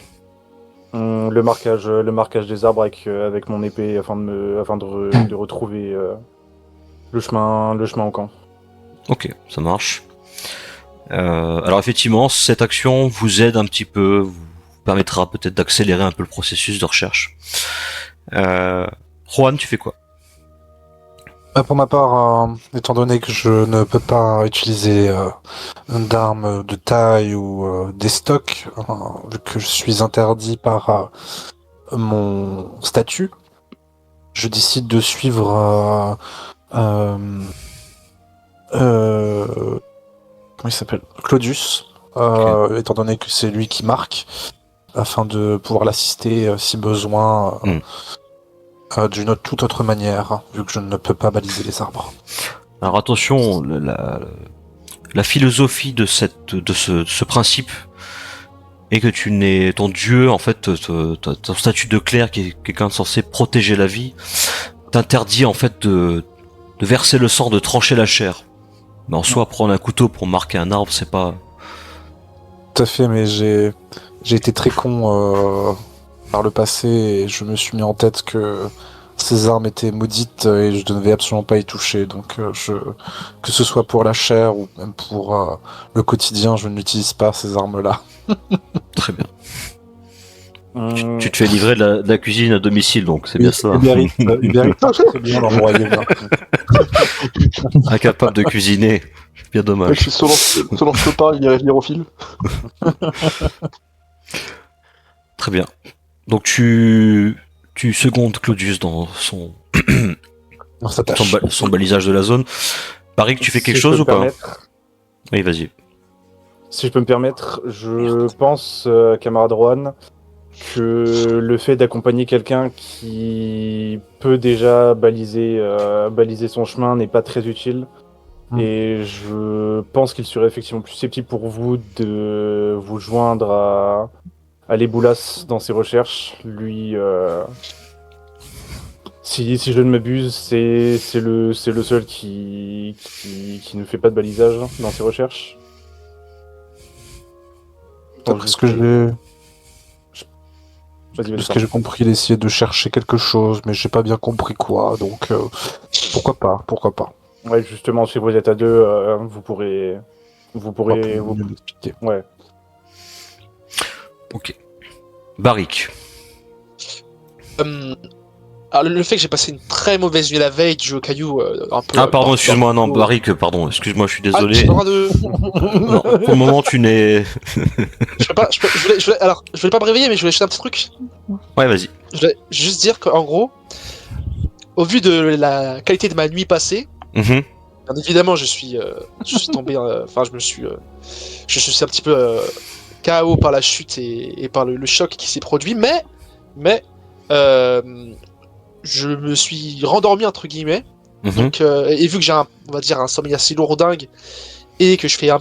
[SPEAKER 8] Le marquage des arbres avec mon épée afin de retrouver le chemin au camp.
[SPEAKER 2] Ok, ça marche. Alors effectivement, cette action vous aide un petit peu, vous permettra peut-être d'accélérer un peu le processus de recherche. Juan, tu fais quoi?
[SPEAKER 3] Pour ma part, étant donné que je ne peux pas utiliser d'armes de taille ou des stocks, vu que je suis interdit par mon statut, je décide de suivre comment il s'appelle? Claudius, étant donné que c'est lui qui marque, afin de pouvoir l'assister si besoin. D'une toute autre manière, vu que je ne peux pas baliser les arbres.
[SPEAKER 2] Alors attention, la philosophie de ce principe est que tu n'es ton dieu, en fait, ton statut de clerc qui est quelqu'un censé protéger la vie, t'interdit en fait de verser le sang, de trancher la chair. Mais en soi, prendre un couteau pour marquer un arbre, c'est pas...
[SPEAKER 3] Tout à fait, mais j'ai été très con par le passé et je me suis mis en tête que ces armes étaient maudites et je ne devais absolument pas y toucher. Donc que ce soit pour la chair ou même pour le quotidien, je n'utilise pas ces armes-là.
[SPEAKER 2] Très bien. Tu te fais livrer de la cuisine à domicile, donc c'est bien ça.
[SPEAKER 3] Uber Eats, très bien l'envoyer.
[SPEAKER 2] Incapable de cuisiner, bien
[SPEAKER 6] Je
[SPEAKER 2] dommage.
[SPEAKER 6] suis selon je te parle, il irait venir au fil.
[SPEAKER 2] Très bien. Donc tu secondes Claudius dans son balisage de la zone. Paris, tu fais quelque chose ou pas? Oui, vas-y.
[SPEAKER 8] Si je peux me permettre, je pense, camarade Juan, que le fait d'accompagner quelqu'un qui peut déjà baliser son chemin n'est pas très utile. Et je pense qu'il serait effectivement plus susceptible pour vous de vous joindre à l'Éboulas dans ses recherches. Lui, si je ne m'abuse, c'est le seul qui ne fait pas de balisage dans ses recherches.
[SPEAKER 3] D'après ce que j'ai compris, il essayait de chercher quelque chose, mais j'ai pas bien compris quoi, donc pourquoi pas.
[SPEAKER 8] Ouais, justement, si vous êtes à deux, vous pourrez vous
[SPEAKER 3] expliquer.
[SPEAKER 8] Ouais.
[SPEAKER 2] Ok. Barik.
[SPEAKER 4] Alors, le fait que j'ai passé une très mauvaise nuit la veille, du jeu au caillou, un peu.
[SPEAKER 2] Ah, pardon, excuse-moi, non, Barik, pardon, excuse-moi, je suis désolé.
[SPEAKER 4] j'ai le droit de...
[SPEAKER 2] Non, pour le moment, tu n'es.
[SPEAKER 4] Alors, je voulais pas me réveiller, mais je voulais acheter un petit truc.
[SPEAKER 2] Ouais, vas-y.
[SPEAKER 4] Je voulais juste dire qu'en gros,
[SPEAKER 5] au vu de la qualité de ma nuit passée,
[SPEAKER 2] Mhm.
[SPEAKER 5] bien évidemment, je suis tombé, enfin, je suis un petit peu KO par la chute et par le choc qui s'est produit, mais euh, je me suis rendormi entre guillemets.
[SPEAKER 2] Mhm.
[SPEAKER 5] Donc, et vu que j'ai on va dire un sommeil assez lourdingue et que je fais on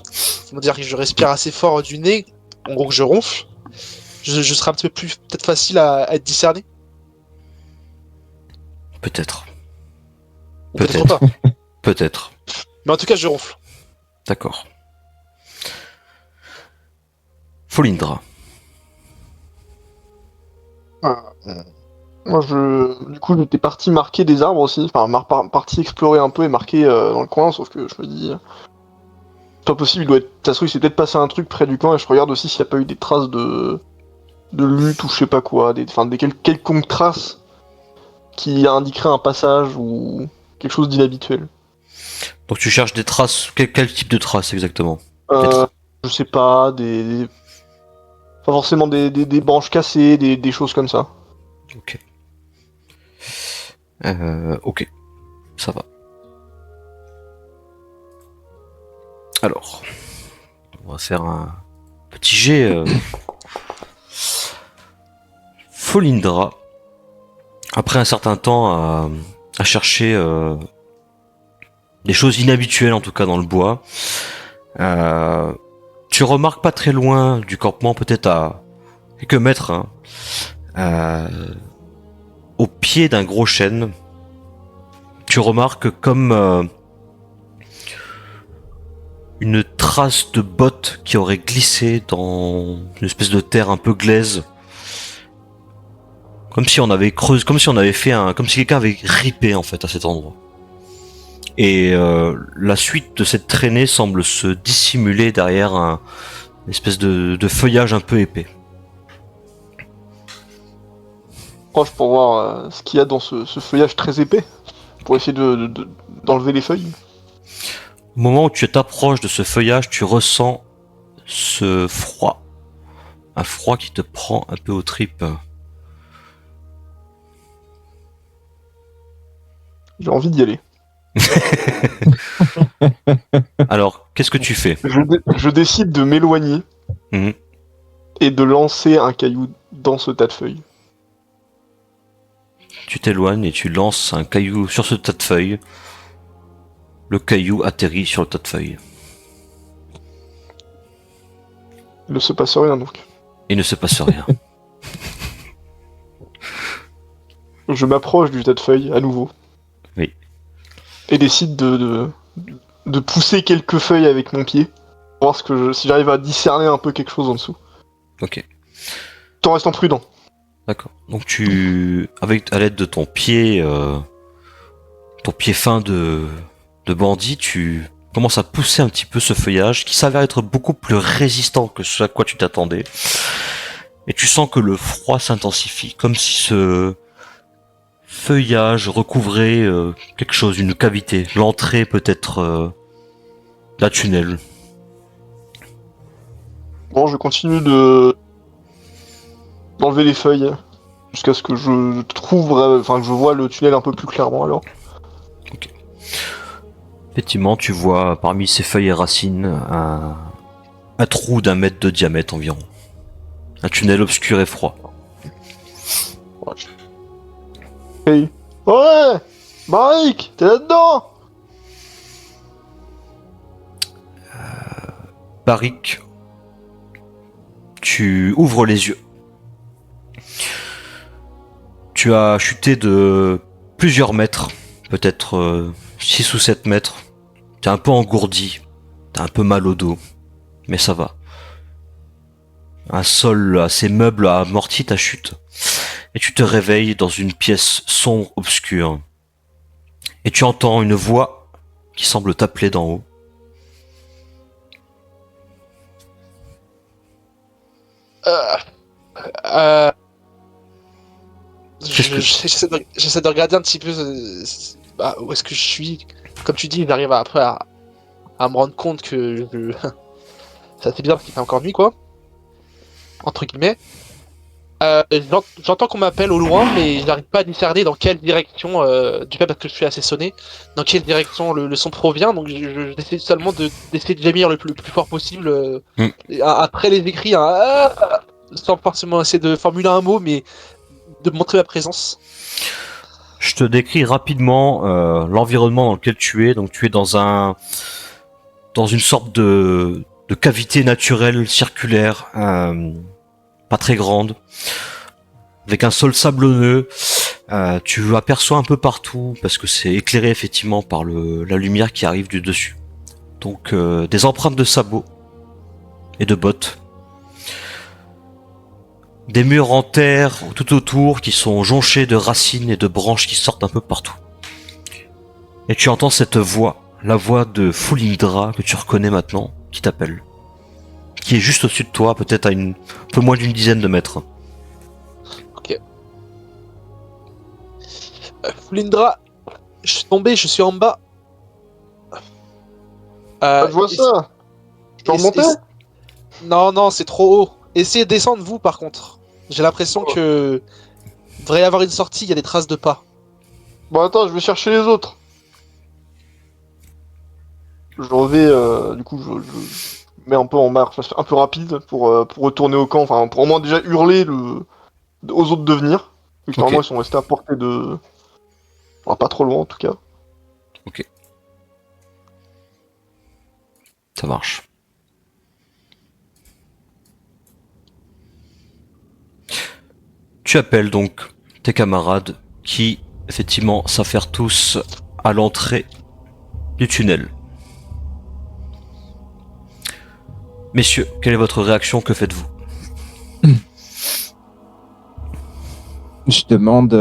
[SPEAKER 5] va dire que je respire assez fort du nez, en gros que je ronfle, je serai un petit peu plus peut-être facile à être discerné.
[SPEAKER 2] Peut-être.
[SPEAKER 5] Ou peut-être
[SPEAKER 2] Peut-être.
[SPEAKER 5] pas.
[SPEAKER 2] Peut-être.
[SPEAKER 5] Mais en tout cas, je ronfle.
[SPEAKER 2] D'accord. Folindra.
[SPEAKER 6] Moi, du coup, j'étais parti marquer des arbres aussi, enfin, parti explorer un peu et marquer dans le coin, sauf que je me dis, c'est pas possible, il doit être, ça se trouve, il s'est peut-être passé un truc près du camp, et je regarde aussi s'il n'y a pas eu des traces de lutte ou je sais pas quoi, quelconques traces qui indiqueraient un passage ou quelque chose d'inhabituel.
[SPEAKER 2] Donc tu cherches des traces. Quel type de traces exactement?
[SPEAKER 6] Euh, je sais pas, pas forcément des branches cassées, des choses comme ça.
[SPEAKER 2] Ok. Ok. Ça va. Alors. On va faire un petit jet. Folindra. Après un certain temps à chercher des choses inhabituelles en tout cas dans le bois. Tu remarques pas très loin du campement, peut-être à quelques mètres, hein, au pied d'un gros chêne, tu remarques comme une trace de botte qui aurait glissé dans une espèce de terre un peu glaise. Comme si on avait creusé, comme si on avait fait comme si quelqu'un avait ripé en fait à cet endroit. Et la suite de cette traînée semble se dissimuler derrière une espèce de feuillage un peu épais.
[SPEAKER 6] Proche pour voir ce qu'il y a dans ce feuillage très épais, pour essayer d'enlever les feuilles.
[SPEAKER 2] Au moment où tu t'approches de ce feuillage, tu ressens ce froid. Un froid qui te prend un peu aux tripes.
[SPEAKER 6] J'ai envie d'y aller.
[SPEAKER 2] Alors, qu'est-ce que tu fais?
[SPEAKER 6] Je décide de m'éloigner
[SPEAKER 2] Mhm.
[SPEAKER 6] et de lancer un caillou dans ce tas de feuilles.
[SPEAKER 2] Tu t'éloignes et tu lances un caillou sur ce tas de feuilles. Le caillou atterrit sur le tas de feuilles.
[SPEAKER 6] Il ne se passe rien donc.
[SPEAKER 2] Il ne se passe rien.
[SPEAKER 6] Je m'approche du tas de feuilles à nouveau.
[SPEAKER 2] Oui.
[SPEAKER 6] Et décide de pousser quelques feuilles avec mon pied. Pour voir si j'arrive à discerner un peu quelque chose en dessous.
[SPEAKER 2] Ok.
[SPEAKER 6] Tout en restant prudent.
[SPEAKER 2] D'accord. Donc à l'aide de ton pied fin de bandit, tu commences à pousser un petit peu ce feuillage qui s'avère être beaucoup plus résistant que ce à quoi tu t'attendais. Et tu sens que le froid s'intensifie, comme si ce feuillage recouvrait quelque chose, une cavité, l'entrée peut-être d'un tunnel.
[SPEAKER 6] Bon, je continue d'enlever les feuilles jusqu'à ce que je trouve, enfin que je vois le tunnel un peu plus clairement alors.
[SPEAKER 2] Effectivement, tu vois parmi ces feuilles et racines un trou d'1 mètre de diamètre environ. Un tunnel obscur et froid.
[SPEAKER 6] Hey. Ouais, Barik, t'es là-dedans?
[SPEAKER 2] Barik, tu ouvres les yeux. Tu as chuté de plusieurs mètres, peut-être 6 ou 7 mètres. T'es un peu engourdi, t'as un peu mal au dos, mais ça va. Un sol assez meuble a amorti ta chute. Et tu te réveilles dans une pièce sombre, obscure. Et tu entends une voix qui semble t'appeler d'en haut.
[SPEAKER 5] J'essaie de regarder un petit peu où est-ce que je suis. Comme tu dis, j'arrive après à me rendre compte que ça fait bizarre parce qu'il fait encore nuit, quoi. Entre guillemets. J'entends qu'on m'appelle au loin, mais je n'arrive pas à discerner dans quelle direction, du fait parce que je suis assez sonné, dans quelle direction le son provient. Donc j'essaie seulement d'essayer de gémir le plus fort possible. Après les écrits, sans forcément essayer de formuler un mot, mais de montrer ma présence.
[SPEAKER 2] Je te décris rapidement l'environnement dans lequel tu es. Donc tu es dans une sorte de cavité naturelle circulaire, pas très grande, avec un sol sablonneux. Tu aperçois un peu partout, parce que c'est éclairé effectivement par la lumière qui arrive du dessus. Donc des empreintes de sabots et de bottes. Des murs en terre tout autour qui sont jonchés de racines et de branches qui sortent un peu partout. Et tu entends cette voix, la voix de Fulindra que tu reconnais maintenant, qui t'appelle. Qui est juste au-dessus de toi, peut-être à un peu moins d'une dizaine de mètres.
[SPEAKER 5] Ok. Fulindra, je suis tombé, je suis en bas.
[SPEAKER 6] Je vois ça. Je peux remonter?
[SPEAKER 5] Non, c'est trop haut. Essayez de descendre vous par contre. J'ai l'impression que devrait y avoir une sortie, il y a des traces de pas.
[SPEAKER 6] Bon, attends, je vais chercher les autres. Je revais, du coup, je mets un peu en marche, un peu rapide pour retourner au camp, enfin, pour au moins déjà hurler aux autres de venir. Vu que normalement, ils sont restés à portée de. Enfin, pas trop loin en tout cas.
[SPEAKER 2] Ok. Ça marche. Tu appelles donc tes camarades qui, effectivement, s'affairent tous à l'entrée du tunnel. Messieurs, quelle est votre réaction? Que faites-vous?
[SPEAKER 7] Je demande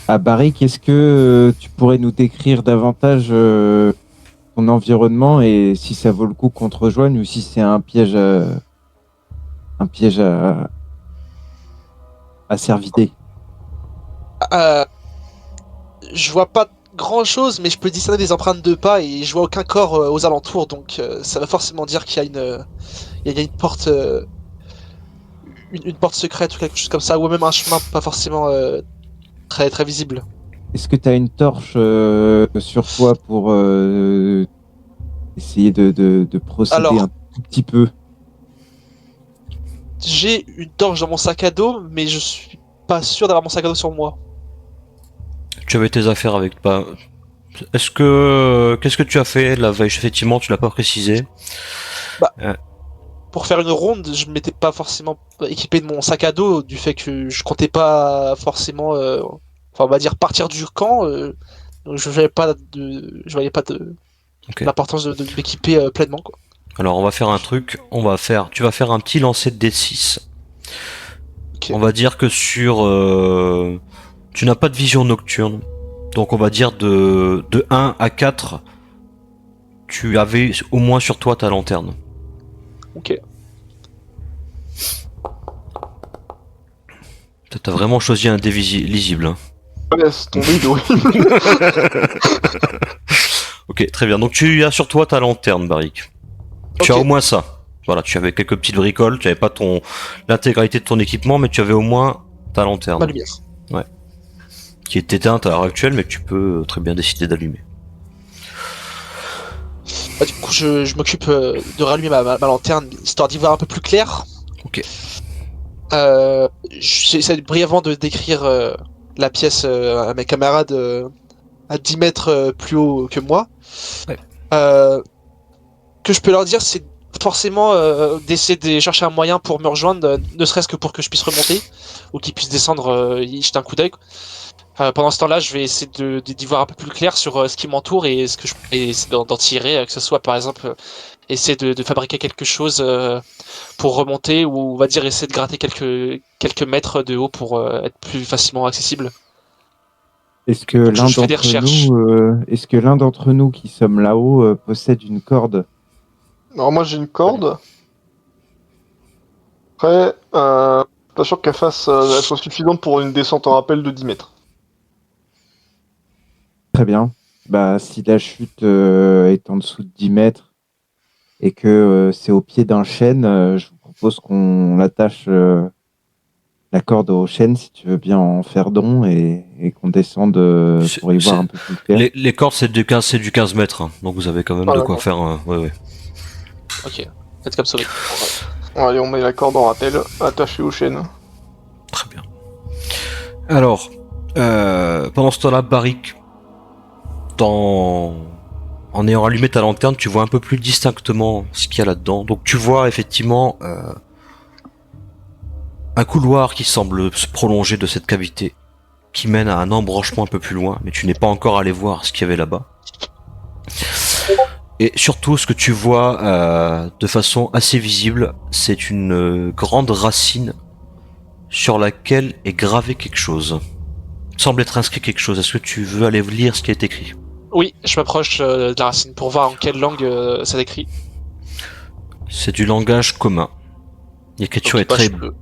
[SPEAKER 7] à Barry, est-ce que tu pourrais nous décrire davantage ton environnement et si ça vaut le coup qu'on te rejoigne ou si c'est un piège à cervidé?
[SPEAKER 5] Je vois pas grand chose, mais je peux discerner des empreintes de pas et je vois aucun corps aux alentours, donc ça va forcément dire qu'il y a il y a une porte, une porte secrète ou quelque chose comme ça, ou même un chemin pas forcément très très visible.
[SPEAKER 7] Est-ce que tu as une torche sur toi pour essayer de procéder
[SPEAKER 5] Alors,
[SPEAKER 7] un tout petit peu?
[SPEAKER 5] j'ai une torche dans mon sac à dos, mais je suis pas sûr d'avoir mon sac à dos sur moi.
[SPEAKER 2] Tu avais tes affaires avec... qu'est-ce que tu as fait la veille? Effectivement, tu l'as pas précisé.
[SPEAKER 5] Pour faire une ronde, je m'étais pas forcément équipé de mon sac à dos, du fait que je comptais pas forcément, enfin on va dire partir du camp, donc je voyais pas de
[SPEAKER 2] Ok.
[SPEAKER 5] l'importance de m'équiper pleinement quoi.
[SPEAKER 2] Alors on va faire un truc, tu vas faire un petit lancer de D6.
[SPEAKER 5] Ok.
[SPEAKER 2] On va dire que tu n'as pas de vision nocturne, donc on va dire de 1 à 4, tu avais au moins sur toi ta lanterne.
[SPEAKER 5] Ok.
[SPEAKER 2] T'as vraiment choisi un dé lisible. Hein.
[SPEAKER 6] Laisse tomber, il est horrible.
[SPEAKER 2] Ok, très bien. Donc tu as sur toi ta lanterne, Barik. Tu as
[SPEAKER 5] Ok.
[SPEAKER 2] au moins ça. Voilà, tu avais quelques petites bricoles, tu avais pas l'intégralité de ton équipement, mais tu avais au moins ta lanterne.
[SPEAKER 5] Ma lumière.
[SPEAKER 2] Qui est éteinte à l'heure actuelle, mais que tu peux très bien décider d'allumer.
[SPEAKER 5] Bah, du coup, je m'occupe de rallumer ma lanterne, histoire d'y voir un peu plus clair.
[SPEAKER 2] Ok.
[SPEAKER 5] J'essaie brièvement de décrire la pièce à mes camarades à 10 mètres plus haut que moi.
[SPEAKER 2] Ouais.
[SPEAKER 5] Que je peux leur dire, c'est forcément d'essayer de chercher un moyen pour me rejoindre, ne serait-ce que pour que je puisse remonter, ou qu'ils puissent descendre, y jeter un coup d'œil. Pendant ce temps-là, je vais essayer d'y voir un peu plus clair sur ce qui m'entoure et ce que je peux essayer d'en tirer, que ce soit par exemple essayer de fabriquer quelque chose pour remonter, ou on va dire essayer de gratter quelques mètres de haut pour être plus facilement accessible.
[SPEAKER 7] Est-ce que
[SPEAKER 5] Donc,
[SPEAKER 7] l'un
[SPEAKER 5] je fais des recherches.
[SPEAKER 7] est-ce que l'un d'entre nous qui sommes là-haut possède une corde?
[SPEAKER 6] Alors, moi j'ai une corde. Après, pas sûr qu'elle elle soit suffisante pour une descente en rappel de 10 mètres.
[SPEAKER 7] Très bien. Bah, si la chute est en dessous de 10 mètres et que c'est au pied d'un chêne, je vous propose qu'on l'attache la corde aux chênes, si tu veux bien en faire don et qu'on descende pour y voir un peu plus clair.
[SPEAKER 2] Les cordes, c'est du 15 mètres, hein, donc vous avez quand même
[SPEAKER 6] Ah,
[SPEAKER 2] de quoi
[SPEAKER 6] d'accord.
[SPEAKER 2] faire. Ouais.
[SPEAKER 4] Ok, faites comme ça. Oui.
[SPEAKER 6] Allez, on met la corde en ratel, attachée aux chaînes.
[SPEAKER 2] Très bien. Alors, pendant ce temps-là, Barik, en ayant allumé ta lanterne, tu vois un peu plus distinctement ce qu'il y a là-dedans. Donc tu vois effectivement un couloir qui semble se prolonger de cette cavité, qui mène à un embranchement un peu plus loin, mais tu n'es pas encore allé voir ce qu'il y avait là-bas. Et surtout, ce que tu vois de façon assez visible, c'est une grande racine sur laquelle est gravé quelque chose. Il semble être inscrit quelque chose. Est-ce que tu veux aller lire ce qui est écrit ?
[SPEAKER 4] Oui, je m'approche de la racine pour voir en quelle langue ça décrit.
[SPEAKER 2] C'est du langage commun. L'écriture
[SPEAKER 4] Ok,
[SPEAKER 2] est très
[SPEAKER 4] je peux-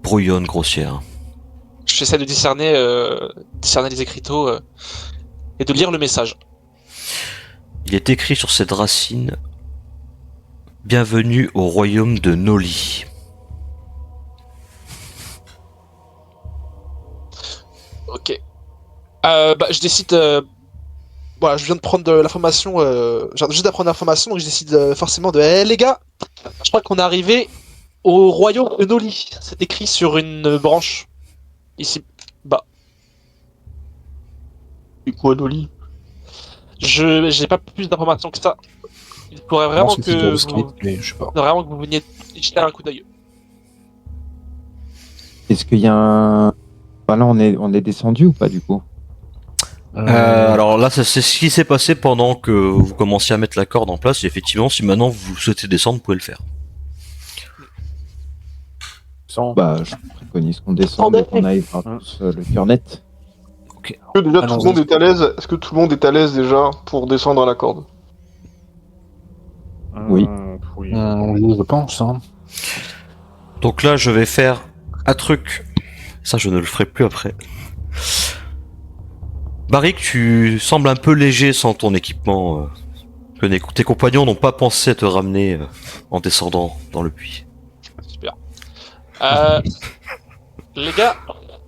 [SPEAKER 2] brouillonne, grossière.
[SPEAKER 4] J'essaie de discerner les écriteaux et de lire le message.
[SPEAKER 2] Il est écrit sur cette racine « Bienvenue au royaume de Noli ».
[SPEAKER 4] Ok. Je décide. Voilà, je viens de prendre de l'information. Je viens juste d'apprendre l'information, donc je décide forcément de. Eh les gars, je crois qu'on est arrivé au royaume de Noli. C'est écrit sur une branche. Ici. Bas.
[SPEAKER 6] Du coup, Adoli.
[SPEAKER 4] J'ai pas plus d'informations que ça. Il faudrait vraiment
[SPEAKER 3] C'est
[SPEAKER 4] que
[SPEAKER 3] Sidorowski,
[SPEAKER 4] vous,
[SPEAKER 3] mais je sais pas.
[SPEAKER 4] vraiment que vous veniez y jeter un coup d'œil.
[SPEAKER 7] Est-ce qu'il y a un... Enfin, là, on est descendu ou pas, du coup?
[SPEAKER 2] Alors là, c'est ce qui s'est passé pendant que vous commenciez à mettre la corde en place. Et effectivement, si maintenant vous souhaitez descendre, vous pouvez le faire.
[SPEAKER 8] Sans...
[SPEAKER 7] Bah, je préconise qu'on descende et qu'on aille voir tous le cœur net.
[SPEAKER 6] Est-ce que déjà tout le
[SPEAKER 3] Allons-y.
[SPEAKER 6] monde est à l'aise? Est-ce que tout le monde est à l'aise déjà pour descendre à la corde?
[SPEAKER 7] Oui.
[SPEAKER 8] Oui.
[SPEAKER 3] Oui, je pense. Hein.
[SPEAKER 2] Donc là, je vais faire un truc. Ça, je ne le ferai plus après. Barik, tu sembles un peu léger sans ton équipement. Tes compagnons n'ont pas pensé à te ramener en descendant dans le puits.
[SPEAKER 4] Super. Les gars,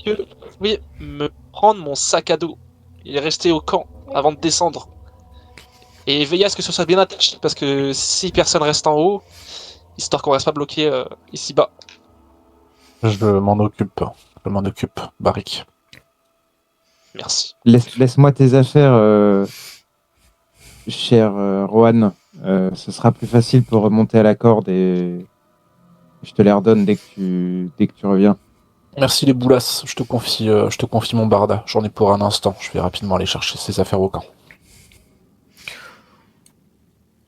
[SPEAKER 4] que vous pouvez me prendre mon sac à dos. Il est resté au camp avant de descendre. Et veillez à ce que ce soit bien attaché, parce que si personne reste en haut, histoire qu'on reste pas bloqué ici bas.
[SPEAKER 3] Je m'en occupe. Je m'en occupe, Barik.
[SPEAKER 4] Merci.
[SPEAKER 7] Laisse-moi tes affaires, cher Rohan. Ce sera plus facile pour remonter à la corde et je te les redonne dès que tu reviens.
[SPEAKER 3] Merci les boulasses. Je te confie mon barda. J'en ai pour un instant. Je vais rapidement aller chercher ses affaires au camp.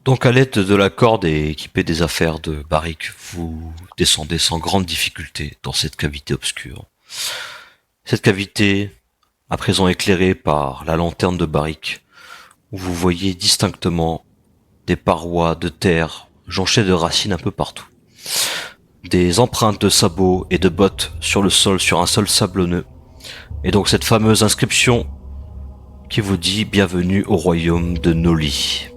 [SPEAKER 2] Donc à l'aide de la corde et équipée des affaires de Barik, vous descendez sans grande difficulté dans cette cavité obscure. Cette cavité, à présent éclairée par la lanterne de Barik, où vous voyez distinctement des parois de terre jonchées de racines un peu partout. Des empreintes de sabots et de bottes sur le sol, sur un sol sablonneux. Et donc cette fameuse inscription qui vous dit « Bienvenue au royaume de Noli ».